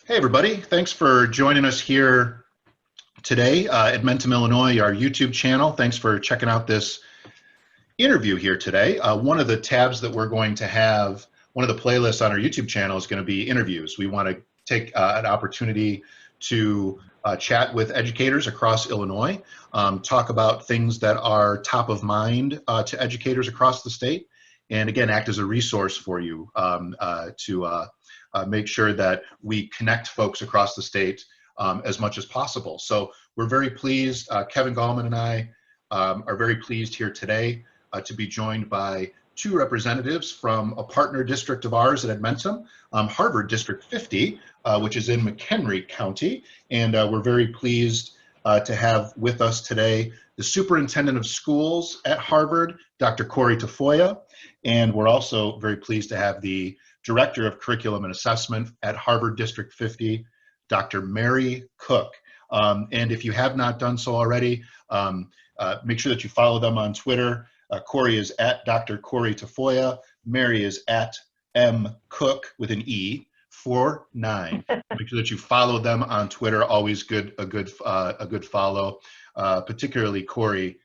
Hey, everybody. Thanks for joining us here today at Mentum, Illinois, our YouTube channel. Thanks for checking out this interview here today. One of the tabs that we're going to have, one of the playlists on our YouTube channel is going to be interviews. We want to take an opportunity to chat with educators across Illinois, talk about things that are top of mind to educators across the state, and again, act as a resource for you to make sure that we connect folks across the state as much as possible. So we're very pleased, Kevin Gallman and I are very pleased here today to be joined by two representatives from a partner district of ours at Edmentum, Harvard District 50, which is in McHenry County. And we're very pleased to have with us today the Superintendent of Schools at Harvard, Dr. Corey Tafoya. And we're also very pleased to have the Director of Curriculum and Assessment at Harvard District 50, Dr. Mary Cooke. And if you have not done so already, make sure that you follow them on Twitter. Corey is at Dr. Corey Tafoya. Mary is at M. Cooke with an E, 49. Make sure that you follow them on Twitter. Always a good follow. Particularly Corey.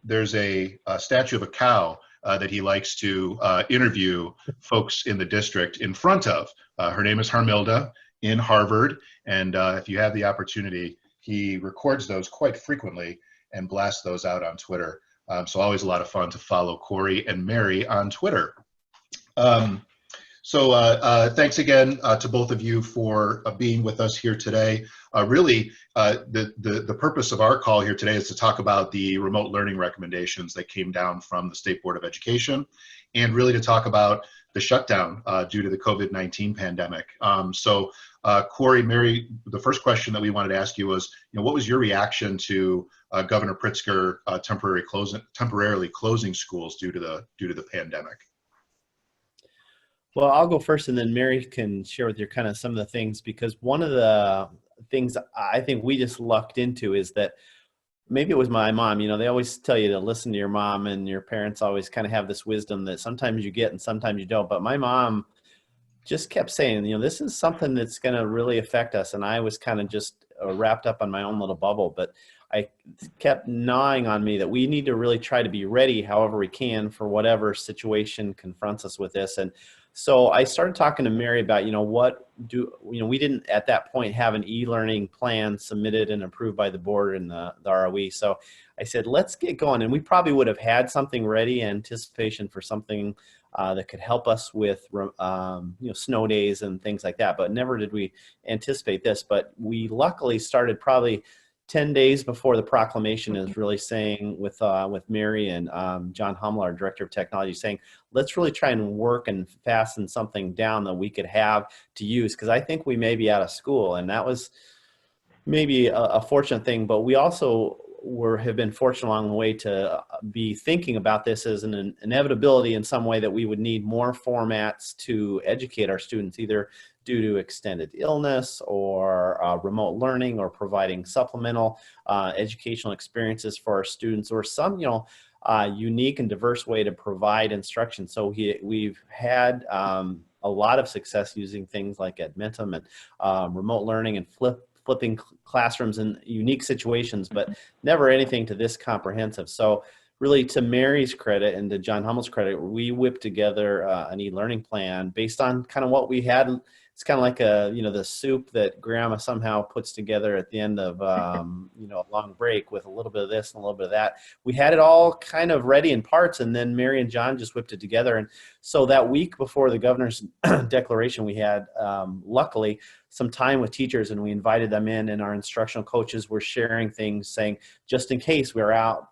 There's a statue of a cow that he likes to interview folks in the district in front of. Her name is Harmilda in Harvard, and if you have the opportunity, he records those quite frequently and blasts those out on Twitter. So always a lot of fun to follow Corey and Mary on Twitter. Thanks again to both of you for being with us here today. Really, the purpose of our call here today is to talk about the remote learning recommendations that came down from the State Board of Education, and really to talk about the shutdown due to the COVID-19 pandemic. Corey, Mary, the first question that we wanted to ask you was, what was your reaction to Governor Pritzker temporarily closing schools due to the pandemic? Well, I'll go first, and then Mary can share with you kind of some of the things, because one of the things I think we just lucked into is that maybe it was my mom. They always tell you to listen to your mom, and your parents always kind of have this wisdom that sometimes you get and sometimes you don't. But my mom just kept saying, this is something that's going to really affect us. And I was kind of just wrapped up on my own little bubble. But I kept gnawing on me that we need to really try to be ready however we can for whatever situation confronts us with this. And so I started talking to Mary about, we didn't at that point have an e-learning plan submitted and approved by the board and the ROE. So I said, let's get going. And we probably would have had something ready in anticipation for something that could help us with, snow days and things like that. But never did we anticipate this. But we luckily started probably 10 days before the proclamation is really saying with Mary and John Hummel, our Director of Technology, saying, let's really try and work and fasten something down that we could have to use, because I think we may be out of school. And that was maybe a fortunate thing, but we also have been fortunate along the way to be thinking about this as an inevitability in some way, that we would need more formats to educate our students, either due to extended illness or remote learning, or providing supplemental educational experiences for our students, or some unique and diverse way to provide instruction. So we've had a lot of success using things like Edmentum and remote learning and flipping classrooms in unique situations, but never anything to this comprehensive. So really, to Mary's credit and to John Hummel's credit, we whipped together an e-learning plan based on kind of what we had. It's kind of like the soup that grandma somehow puts together at the end of a long break, with a little bit of this and a little bit of that. We had it all kind of ready in parts, and then Mary and John just whipped it together. And so that week before the governor's declaration, we had luckily some time with teachers, and we invited them in, and our instructional coaches were sharing things, saying, just in case we were out.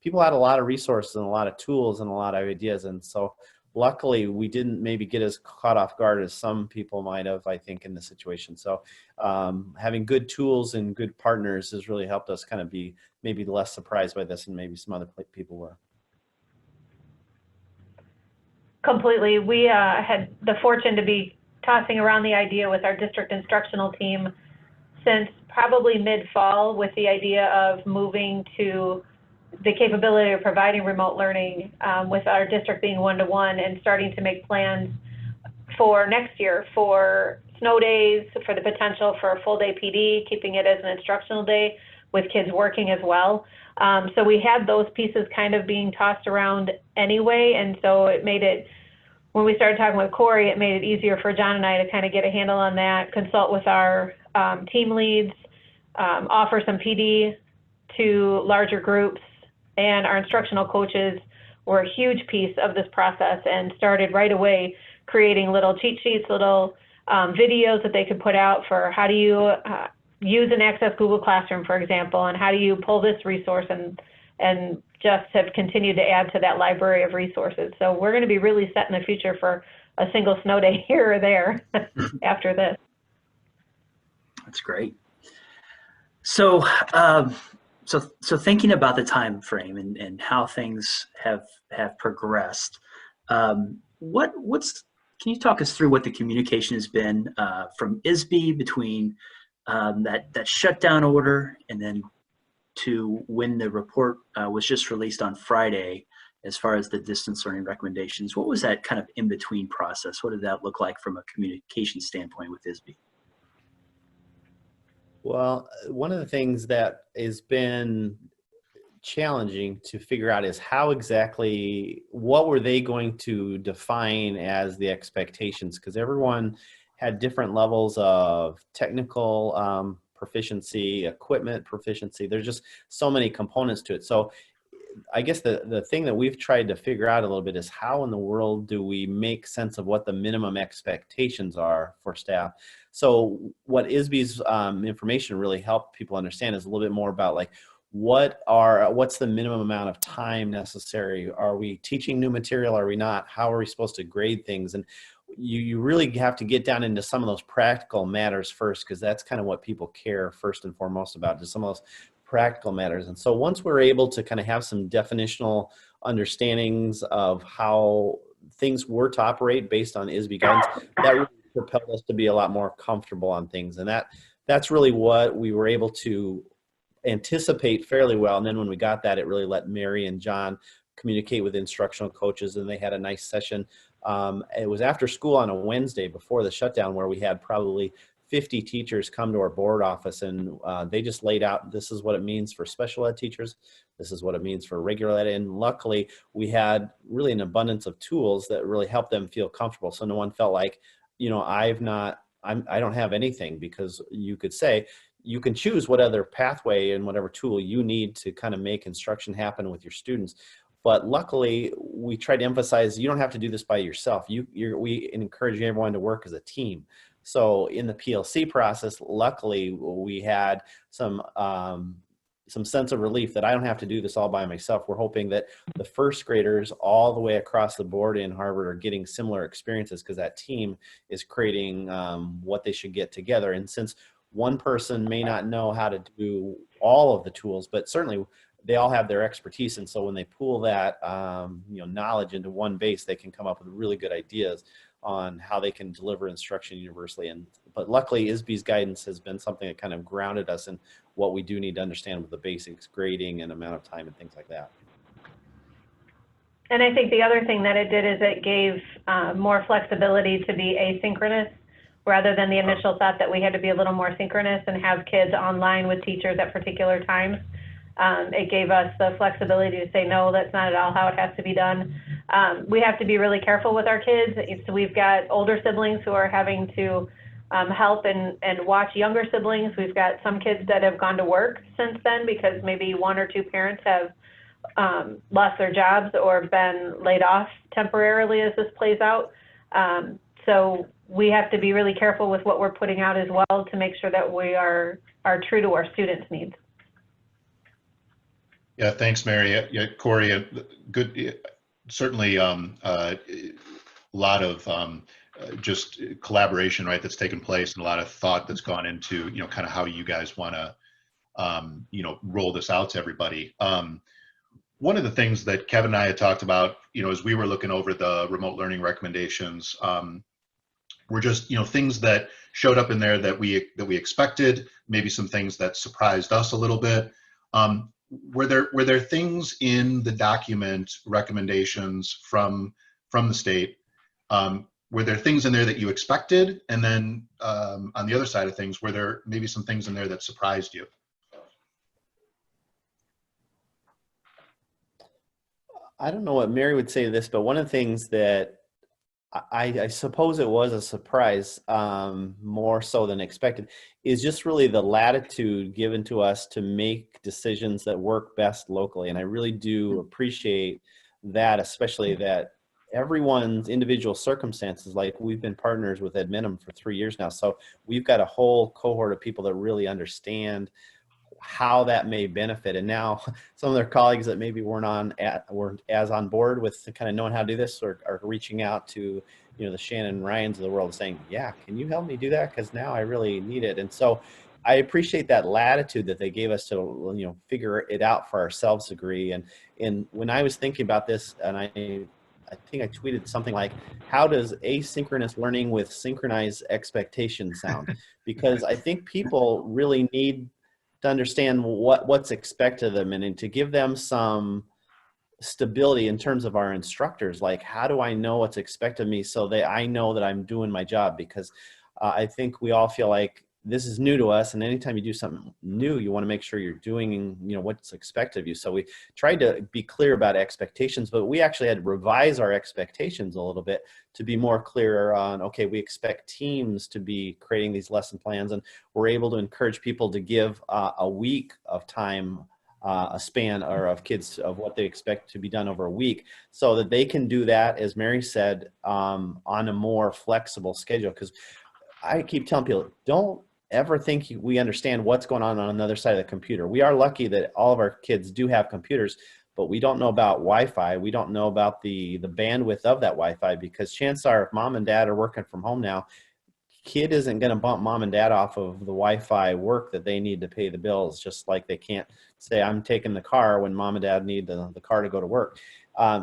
People had a lot of resources and a lot of tools and a lot of ideas. And so luckily, we didn't maybe get as caught off guard as some people might have, I think, in the situation. So having good tools and good partners has really helped us kind of be maybe less surprised by this, and maybe some other people were. Completely. We had the fortune to be tossing around the idea with our district instructional team since probably mid-fall, with the idea of moving to the capability of providing remote learning, with our district being one-to-one, and starting to make plans for next year for snow days, for the potential for a full day PD, keeping it as an instructional day with kids working as well. So we had those pieces kind of being tossed around anyway, and so it made it, when we started talking with Corey, it made it easier for John and I to kind of get a handle on that, consult with our team leads, offer some PD to larger groups, and our instructional coaches were a huge piece of this process and started right away creating little cheat sheets, little videos that they could put out for how do you use and access Google Classroom, for example, and how do you pull this resource, and just have continued to add to that library of resources. So we're going to be really set in the future for a single snow day here or there after this. That's great. So, so thinking about the time frame and how things have progressed, can you talk us through what the communication has been from ISBE between that shutdown order and then to when the report was just released on Friday, as far as the distance learning recommendations? What was that kind of in-between process? What did that look like from a communication standpoint with ISBE? Well, one of the things that has been challenging to figure out is how exactly, what were they going to define as the expectations? Because everyone had different levels of technical proficiency, equipment proficiency. There's just so many components to it. So I guess the thing that we've tried to figure out a little bit is how in the world do we make sense of what the minimum expectations are for staff? So what ISBE's information really helped people understand is a little bit more about like, what's the minimum amount of time necessary? Are we teaching new material? Are we not? How are we supposed to grade things? And you really have to get down into some of those practical matters first, because that's kind of what people care first and foremost about, just some of those practical matters. And so once we're able to kind of have some definitional understandings of how things were to operate based on ISBE guidance, that really propelled us to be a lot more comfortable on things. And that's really what we were able to anticipate fairly well. And then when we got that, it really let Mary and John communicate with instructional coaches, and they had a nice session. It was after school on a Wednesday before the shutdown, where we had probably 50 teachers come to our board office, and they just laid out, this is what it means for special ed teachers, this is what it means for regular ed. And luckily we had really an abundance of tools that really helped them feel comfortable. So no one felt like, you know, I don't have anything, because you could say, you can choose what other pathway and whatever tool you need to kind of make instruction happen with your students. But luckily, we try to emphasize you don't have to do this by yourself. We encourage everyone to work as a team. So in the PLC process, luckily, we had some sense of relief that I don't have to do this all by myself. We're hoping that the first graders all the way across the board in Harvard are getting similar experiences, because that team is creating what they should get together. And since one person may not know how to do all of the tools, but certainly they all have their expertise. And so when they pool that knowledge into one base, they can come up with really good ideas on how they can deliver instruction universally. But luckily, ISBE's guidance has been something that kind of grounded us in what we do need to understand with the basics, grading and amount of time and things like that. And I think the other thing that it did is it gave more flexibility to be asynchronous, rather than the initial thought that we had to be a little more synchronous and have kids online with teachers at particular times. It gave us the flexibility to say, no, that's not at all how it has to be done. We have to be really careful with our kids. So we've got older siblings who are having to help and watch younger siblings. We've got some kids that have gone to work since then, because maybe one or two parents have lost their jobs or been laid off temporarily as this plays out. So we have to be really careful with what we're putting out as well, to make sure that we are true to our students' needs. Yeah, thanks, Mary. Yeah, Corey, good. Certainly, a lot of just collaboration, right, that's taken place, and a lot of thought that's gone into, kind of how you guys want to, roll this out to everybody. One of the things that Kevin and I had talked about, as we were looking over the remote learning recommendations, were just, things that showed up in there that we expected, maybe some things that surprised us a little bit. Were there things in the document recommendations from the state were there things in there that you expected? And then on the other side of things, were there maybe some things in there that surprised you? I don't know what Mary would say to this, but one of the things that I suppose it was a surprise, more so than expected, is just really the latitude given to us to make decisions that work best locally. And I really do appreciate that, especially that everyone's individual circumstances, like we've been partners with Edminum for 3 years now. So we've got a whole cohort of people that really understand how that may benefit. And now some of their colleagues that maybe weren't as on board with kind of knowing how to do this are reaching out to, you know, the Shannon Ryans of the world saying, yeah, can you help me do that? Because now I really need it. And so I appreciate that latitude that they gave us to, you know, figure it out for ourselves to agree. And when I was thinking about this, and I think I tweeted something like, how does asynchronous learning with synchronized expectation sound? Because I think people really need to understand what's expected of them, and to give them some stability in terms of our instructors. Like, how do I know what's expected of me so that I know that I'm doing my job? Because I think we all feel like this is new to us, and anytime you do something new, you want to make sure you're doing, you know, what's expected of you. So we tried to be clear about expectations, but we actually had to revise our expectations a little bit to be more clear on, okay, we expect teams to be creating these lesson plans, and we're able to encourage people to give a week of time, a span or of kids of what they expect to be done over a week, so that they can do that, as Mary said, on a more flexible schedule. Because I keep telling people, don't ever think we understand what's going on the other side of the computer. We are lucky that all of our kids do have computers, but we don't know about Wi-Fi. We don't know about the bandwidth of that Wi-Fi, because chances are if mom and dad are working from home now, kid isn't going to bump mom and dad off of the Wi-Fi work that they need to pay the bills, just like they can't say, I'm taking the car when mom and dad need the car to go to work.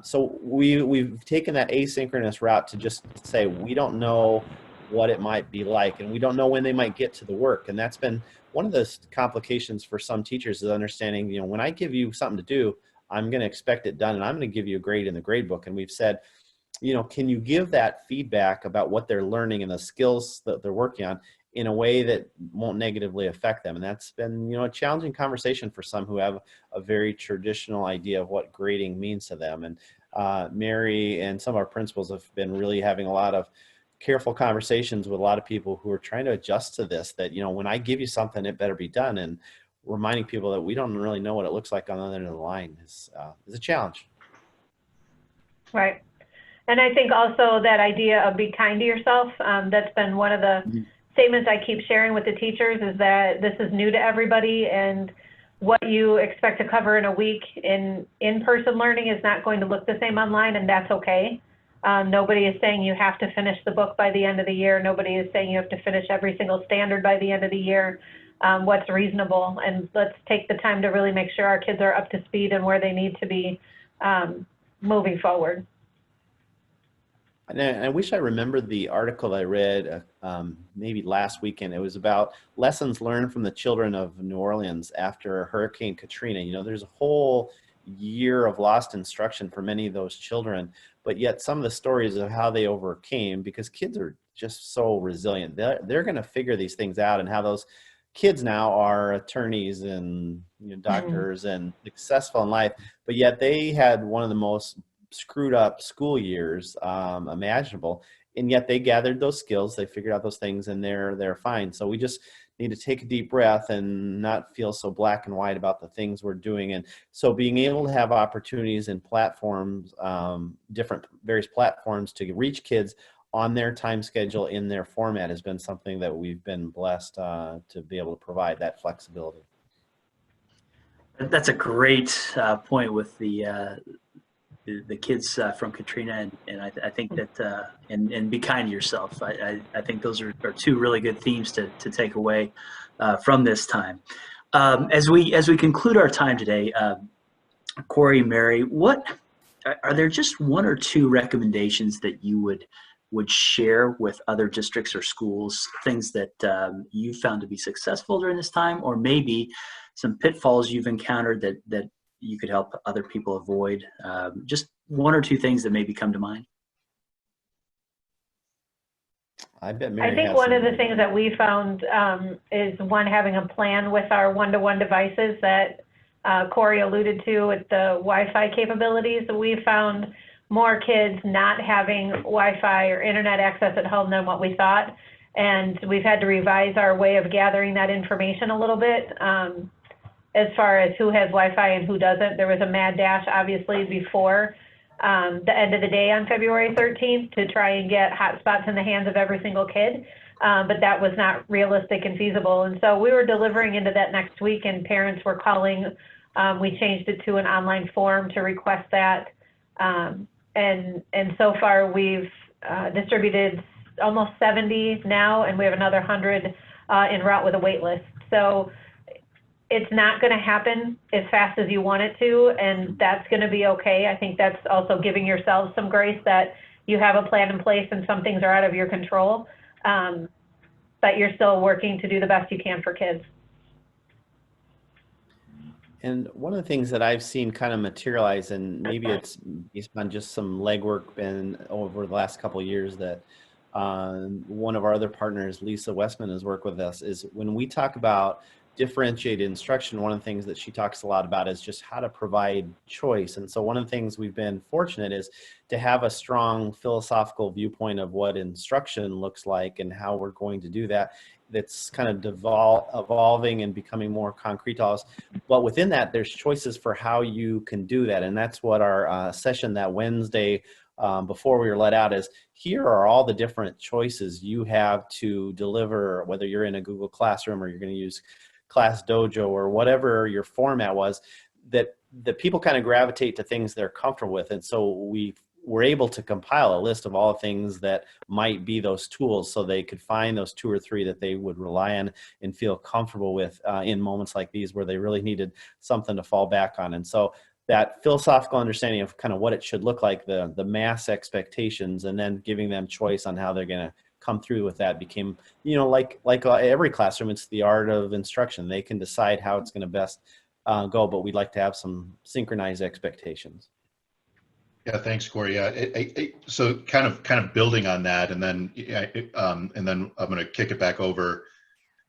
So we've taken that asynchronous route to just say, we don't know what it might be like, and we don't know when they might get to the work. And that's been one of the complications for some teachers, is understanding, you know, when I give you something to do, I'm going to expect it done, and I'm going to give you a grade in the grade book. And we've said, you know, can you give that feedback about what they're learning and the skills that they're working on in a way that won't negatively affect them? And that's been, you know, a challenging conversation for some who have a very traditional idea of what grading means to them. And Mary and some of our principals have been really having a lot of careful conversations with a lot of people who are trying to adjust to this, that, you know, when I give you something, it better be done. And reminding people that we don't really know what it looks like on the other end of the line is a challenge. Right. And I think also that idea of be kind to yourself, that's been one of the statements I keep sharing with the teachers, is that this is new to everybody, and what you expect to cover in a week in-person learning is not going to look the same online, and that's okay. Nobody is saying you have to finish the book by the end of the year. Nobody is saying you have to finish every single standard by the end of the year. What's reasonable, and let's take the time to really make sure our kids are up to speed and where they need to be moving forward. And I wish I remembered the article I read maybe last weekend. It was about lessons learned from the children of New Orleans after Hurricane Katrina. You know, there's a whole year of lost instruction for many of those children, but yet some of the stories of how they overcame, because kids are just so resilient. They're going to figure these things out, and how those kids now are attorneys and, you know, doctors and successful in life, but yet they had one of the most screwed up school years imaginable, and yet they gathered those skills, they figured out those things, and they're fine. So we just need to take a deep breath and not feel so black and white about the things we're doing. And so being able to have opportunities and platforms, various platforms to reach kids on their time schedule in their format has been something that we've been blessed to be able to provide that flexibility. That's a great point with the kids from Katrina, and I think that and be kind to yourself. I think those are two really good themes to take away from this time. As we conclude our time today, Corey, Mary, what are there just one or two recommendations that you would share with other districts or schools, things that you found to be successful during this time, or maybe some pitfalls you've encountered that you could help other people avoid? Just one or two things that maybe come to mind. I bet I Mary think has one of some. the things that we found is one, having a plan with our one-to-one devices that Corey alluded to with the Wi-Fi capabilities. We found more kids not having Wi-Fi or internet access at home than what we thought. And we've had to revise our way of gathering that information a little bit as far as who has Wi-Fi and who doesn't. There was a mad dash, obviously, before the end of the day on February 13th to try and get hotspots in the hands of every single kid. But that was not realistic and feasible. And so we were delivering into that next week, and parents were calling. We changed it to an online form to request that. And so far we've distributed almost 70 now, and we have another 100 en route with a wait list. So it's not going to happen as fast as you want it to, and that's going to be okay. I think that's also giving yourselves some grace that you have a plan in place and some things are out of your control, but you're still working to do the best you can for kids. And one of the things that I've seen kind of materialize, and maybe it's based on just some legwork and over the last couple of years that one of our other partners, Lisa Westman, has worked with us, is when we talk about differentiated instruction, one of the things that she talks a lot about is just how to provide choice. And so one of the things we've been fortunate is to have a strong philosophical viewpoint of what instruction looks like and how we're going to do that. That's kind of evolving and becoming more concrete to us. But within that, there's choices for how you can do that. And that's what our session that Wednesday before we were let out is, here are all the different choices you have to deliver, whether you're in a Google Classroom or you're going to use Class Dojo or whatever your format was, that people kind of gravitate to things they're comfortable with. And so we were able to compile a list of all the things that might be those tools, so they could find those 2 or 3 that they would rely on and feel comfortable with in moments like these where they really needed something to fall back on. And so that philosophical understanding of kind of what it should look like, the mass expectations, and then giving them choice on how they're going to come through with that became, like every classroom, it's the art of instruction. They can decide how it's going to best go, but we'd like to have some synchronized expectations. Yeah, thanks, Corey. Yeah, so kind of building on that, and then I'm going to kick it back over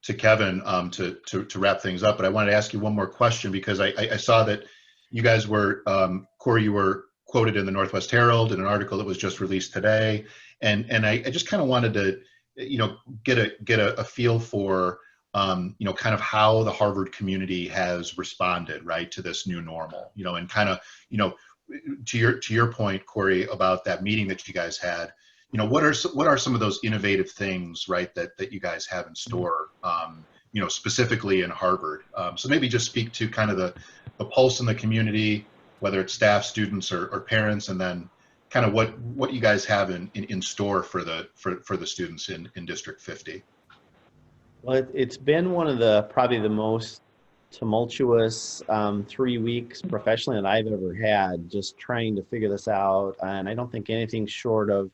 to Kevin to wrap things up. But I wanted to ask you one more question, because I saw that you guys were, Corey, you were quoted in the Northwest Herald in an article that was just released today, and I just kind of wanted to, get a feel for, kind of how the Harvard community has responded, right, to this new normal, and kind of, to your point, Corey, about that meeting that you guys had, what are some of those innovative things, right, that you guys have in store, specifically in Harvard? So maybe just speak to kind of the pulse in the community, whether it's staff, students, or parents, and then kind of what you guys have in store for the students in District 50. Well, it's been one of probably the most tumultuous 3 weeks professionally that I've ever had, just trying to figure this out. And I don't think anything short of,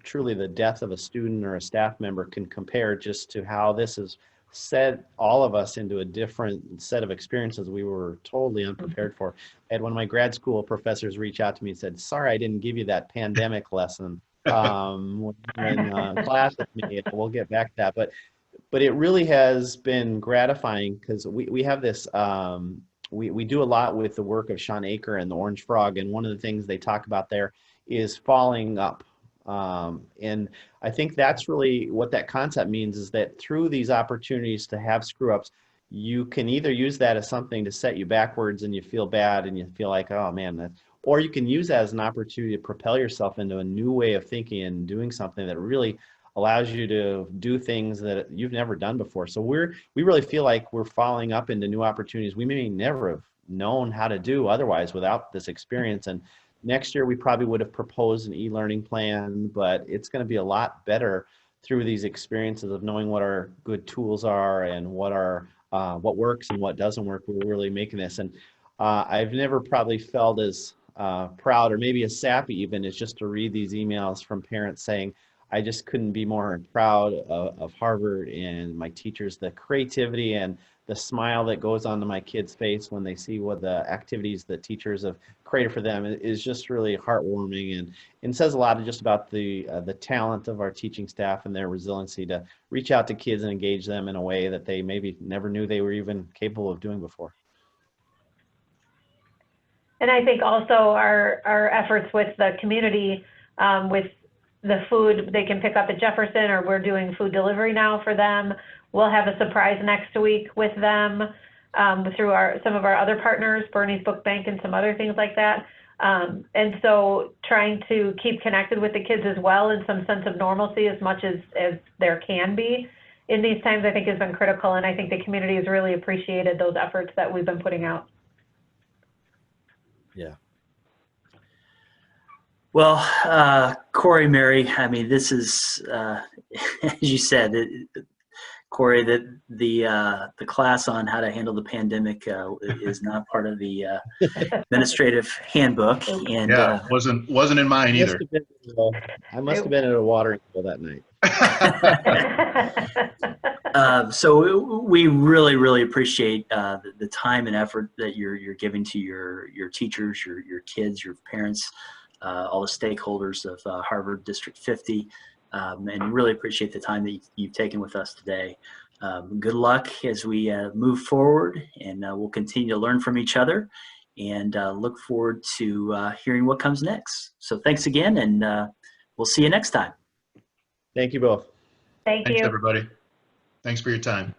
truly the death of a student or a staff member can compare just to how this has set all of us into a different set of experiences we were totally unprepared for. I had one of my grad school professors reach out to me and said, "Sorry, I didn't give you that pandemic lesson in class with me. We'll get back to that." But it really has been gratifying, because we have this, we do a lot with the work of Sean Aker and the Orange Frog, and one of the things they talk about there is following up. And I think that's really what that concept means, is that through these opportunities to have screw ups, you can either use that as something to set you backwards and you feel bad and you feel like, oh man, or you can use that as an opportunity to propel yourself into a new way of thinking and doing something that really allows you to do things that you've never done before. So we really feel like we're following up into new opportunities we may never have known how to do otherwise without this experience. And next year we probably would have proposed an e-learning plan, but it's going to be a lot better through these experiences of knowing what our good tools are and what works and what doesn't work. We're really making this. And I've never probably felt as proud, or maybe as sappy even, as just to read these emails from parents saying, I just couldn't be more proud of Harvard and my teachers. The creativity and the smile that goes onto my kids' face when they see what the activities that teachers have created for them is just really heartwarming, and says a lot just about the talent of our teaching staff and their resiliency to reach out to kids and engage them in a way that they maybe never knew they were even capable of doing before. And I think also our efforts with the community, with the food they can pick up at Jefferson, or we're doing food delivery now for them. We'll have a surprise next week with them through some of our other partners, Bernie's Book Bank and some other things like that. And so trying to keep connected with the kids as well in some sense of normalcy as much as there can be in these times, I think has been critical. And I think the community has really appreciated those efforts that we've been putting out. Yeah. Well, Corey, Mary, I mean, this is, as you said, Corey, the class on how to handle the pandemic is not part of the administrative handbook, and Yeah, wasn't in mine either. I must have been at a watering hole that night. So we really appreciate the time and effort that you're giving to your teachers, your kids, your parents, all the stakeholders of Harvard District 50, and really appreciate the time that you've taken with us today. Good luck as we move forward, and we'll continue to learn from each other, and look forward to hearing what comes next. So thanks again, and we'll see you next time. Thank you both. Thanks, everybody. Thanks for your time.